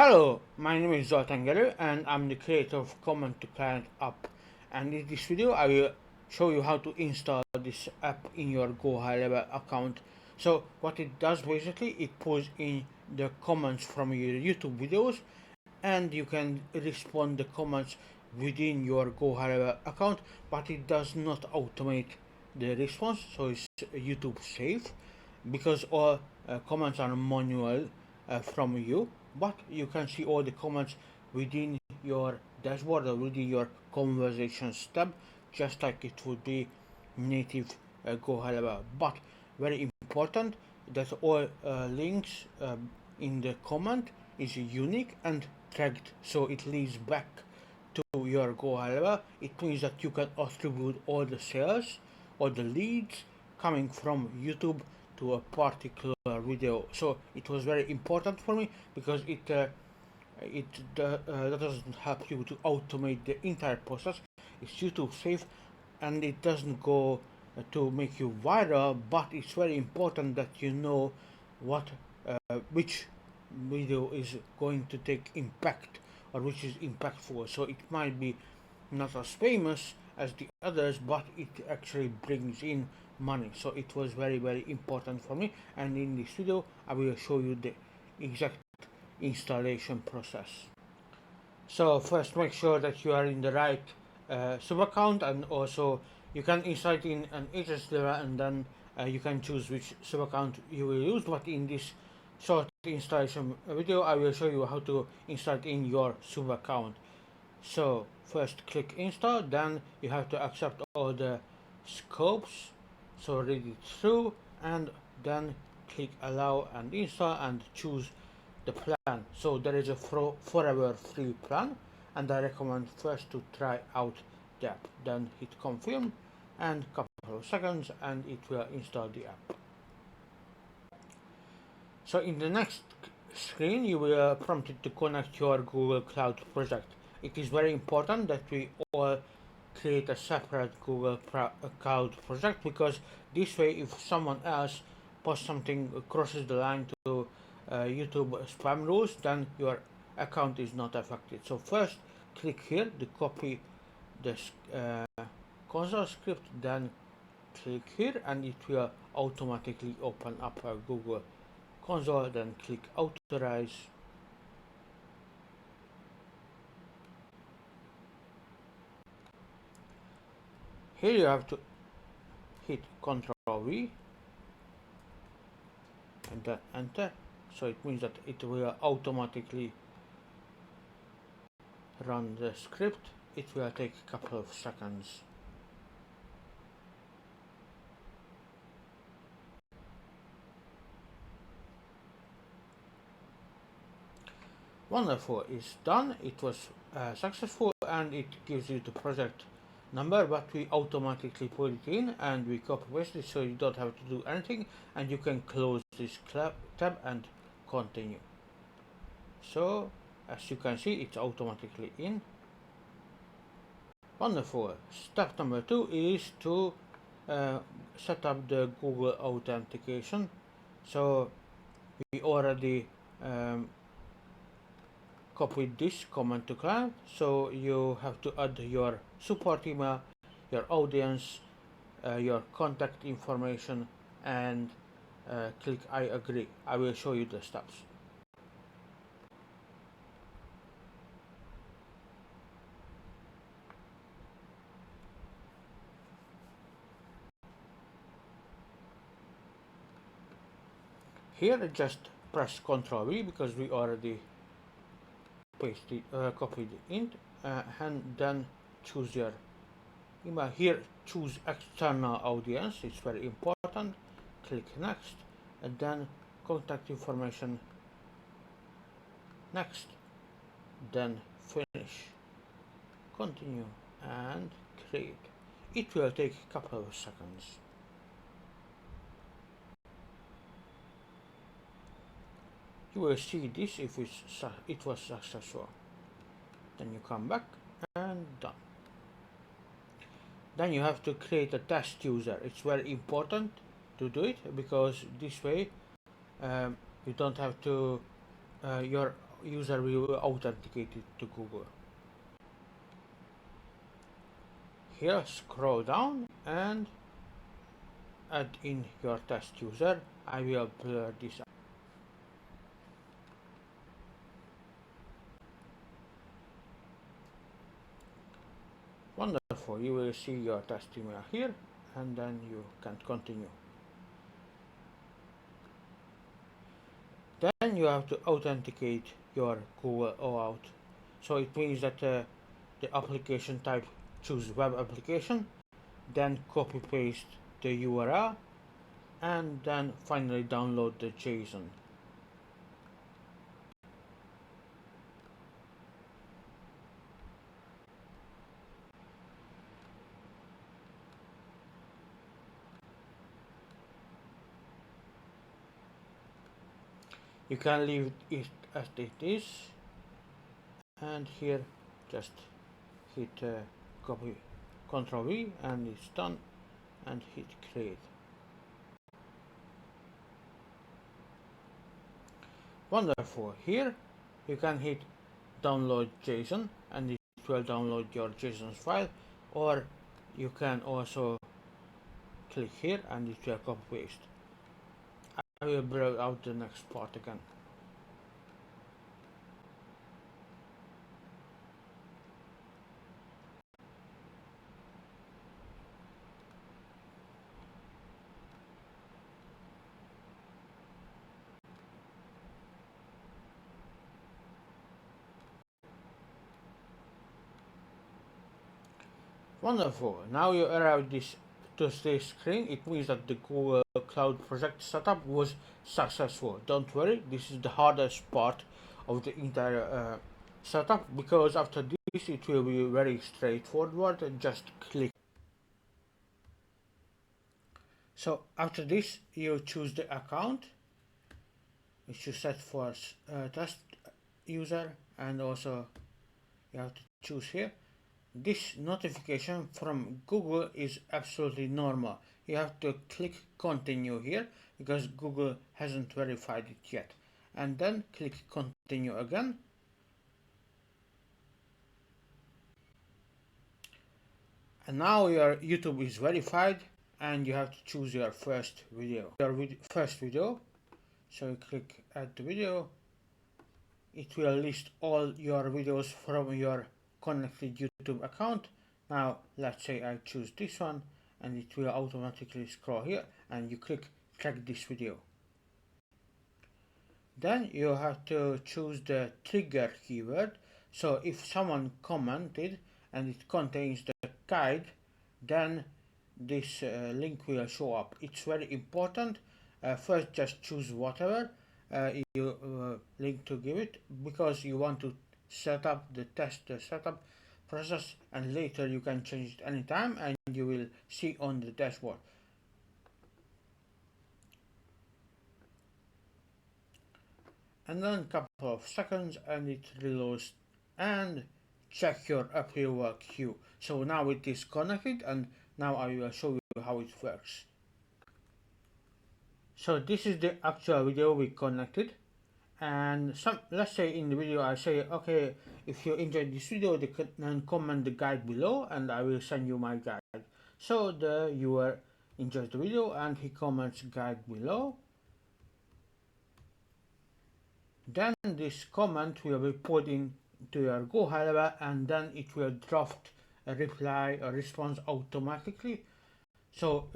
Hello, my name is Zoltan and I'm the creator of Command to Client app. And in this video I will show you how to install this app in your GoHighLevel account. So what it does basically, it pulls in the comments from your YouTube videos and you can respond the comments within your GoHighLevel account, but it does not automate the response, so it's YouTube safe because all comments are manual from you, but you can see all the comments within your dashboard or within your conversations tab, just like it would be native GoHighLevel. But very important that all links in the comment is unique and tagged, so it leads back to your GoHighLevel. It means that you can attribute all the sales or the leads coming from YouTube to a particular video. So it was very important for me because that doesn't help you to automate the entire process. It's YouTube safe and it doesn't go to make you viral, but it's very important that you know what which video is going to take impact or which is impactful. So it might be not as famous as the others, but it actually brings in money. So it was very important for me, and in this video I will show you the exact installation process. So first, make sure that you are in the right subaccount, and also you can install it in an agency level, and then you can choose which subaccount you will use. But in this short installation video I will show you how to install it in your subaccount. So first click install, then you have to accept all the scopes, so read it through, and then click allow and install and choose the plan. So there is a forever free plan, and I recommend first to try out the app, then hit confirm and couple of seconds and it will install the app. So in the next screen you will prompted to connect your Google Cloud project. It is very important that we all create a separate Google Cloud project, because this way if someone else posts something crosses the line to YouTube spam rules, then your account is not affected. So first click here to copy this console script, then click here and it will automatically open up a Google console, then click authorize. Here you have to hit Ctrl V and then enter. So it means that it will automatically run the script. It will take a couple of seconds. Wonderful, it's done. It was successful and it gives you the project number, but we automatically put it in and we copy paste it, so you don't have to do anything, and you can close this tab and continue. So as you can see, it's automatically in. Wonderful. Step number 2 is to set up the Google Authentication. So we already copied this command to client, so you have to add your support email, your audience, your contact information, and click I agree. I will show you the steps. Here just press Ctrl V because we already pasted, copied it in, and then choose your email. Here choose external audience, it's very important. Click next and then contact information, next, then finish, continue and create. It will take a couple of seconds. You will see this if it was successful. Then you come back and done. Then you have to create a test user. It's very important to do it because this way you don't have to your user will authenticate it to Google. Here, scroll down and add in your test user. I will blur this. Wonderful, you will see your test email here, and then you can continue. Then you have to authenticate your Google OAuth. So it means that the application type, choose web application, then copy paste the URL, and then finally download the JSON. You can leave it as it is, and here just hit copy Ctrl V and it's done, and hit create. Wonderful. Here you can hit download JSON and it will download your JSON file, or you can also click here and it will copy paste. I will blur out the next part again. Wonderful. Now you arrive to this screen. It means that the Google Cloud project setup was successful. Don't worry, this is the hardest part of the entire setup, because after this it will be very straightforward. Just click. So after this you choose the account which you set for test user, and also you have to choose here. This notification from Google is absolutely normal. You have to click continue here because Google hasn't verified it yet, and then click continue again. And now your YouTube is verified, and you have to choose your first video. So you click add the video. It will list all your videos from your connected YouTube account. Now let's say I choose this one, and it will automatically scroll here, and you click track this video. Then you have to choose the trigger keyword. So if someone commented and it contains the guide, then this link will show up. It's very important. First just choose whatever you link to give it, because you want to set up the setup process, and later you can change it anytime, and you will see on the dashboard. And then a couple of seconds and it reloads, and check your approval queue. So now it is connected, and now I will show you how it works. So this is the actual video we connected, and let's say in the video I say, okay, if you enjoyed this video, then comment the guide below and I will send you my guide. So the viewer enjoys the video and he comments guide below. Then this comment will be put into your GoHighLevel, and then it will draft a reply or response automatically. So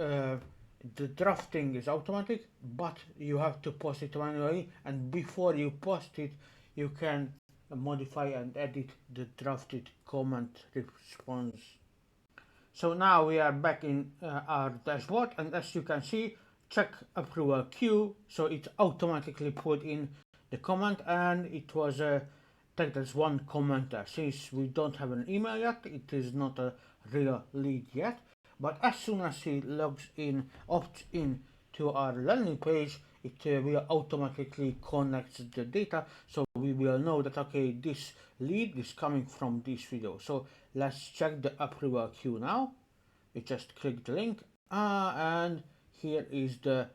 the drafting is automatic, but you have to post it manually, and before you post it you can modify and edit the drafted comment response. So now we are back in our dashboard, and as you can see, check approval queue, so it automatically put in the comment, and it was tagged as one commenter. Since we don't have an email yet, it is not a real lead yet, but as soon as he logs in, opts in to our landing page, it will automatically connect the data, so we will know that, okay, this lead is coming from this video. So let's check the approval queue now. We just click the link, and here is the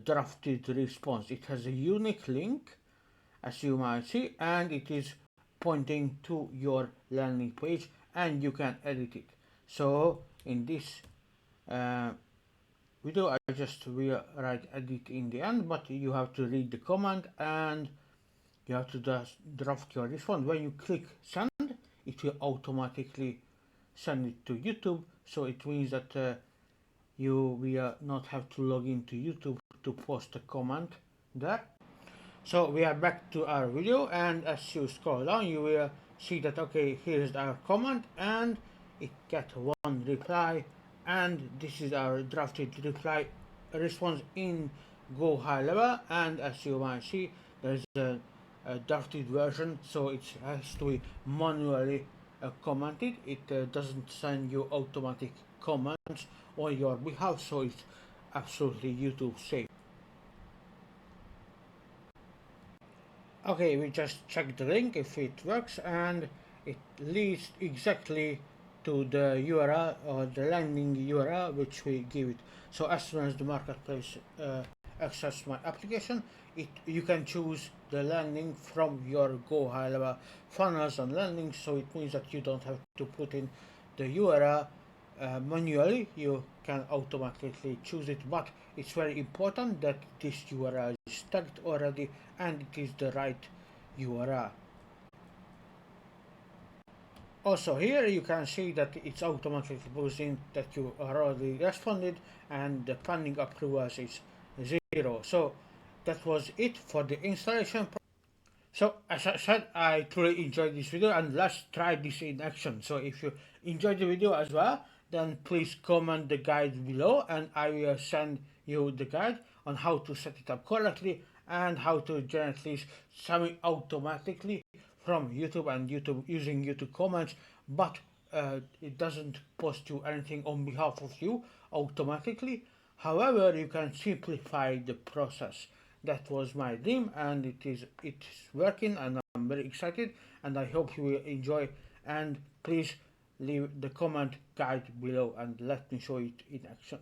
drafted response. It has a unique link, as you might see, and it is pointing to your landing page, and you can edit it. So in this video I just will write edit in the end, but you have to read the command and you have to just draft your response. When you click send, it will automatically send it to YouTube, so it means that you will not have to log into YouTube to post a comment there. So we are back to our video, and as you scroll down you will see that okay, here's our comment and it got one reply, and this is our drafted reply response in GoHighLevel. And as you might see, there's a drafted version, so it has to be manually commented. It doesn't send you automatic comments on your behalf, so it's absolutely YouTube safe. Okay, we just checked the link if it works, and it leads exactly to the URL or the landing URL which we give it. So as soon as the marketplace access my application, you can choose the landing from your GoHighLevel funnels and landings, so it means that you don't have to put in the URL manually. You can automatically choose it, but it's very important that this URL is tagged already and it is the right URL. Also here you can see that it's automatically posting that you already responded and the pending approvals is 0. So that was it for the installation. So as I said, I truly enjoyed this video, and let's try this in action. So if you enjoyed the video as well, then please comment the guide below and I will send you the guide on how to set it up correctly and how to generate this semi-automatically from YouTube and YouTube using YouTube comments, but it doesn't post you anything on behalf of you automatically. However, you can simplify the process. That was my dream, and it's working, and I'm very excited, and I hope you will enjoy. And please leave the comment guide below and let me show it in action.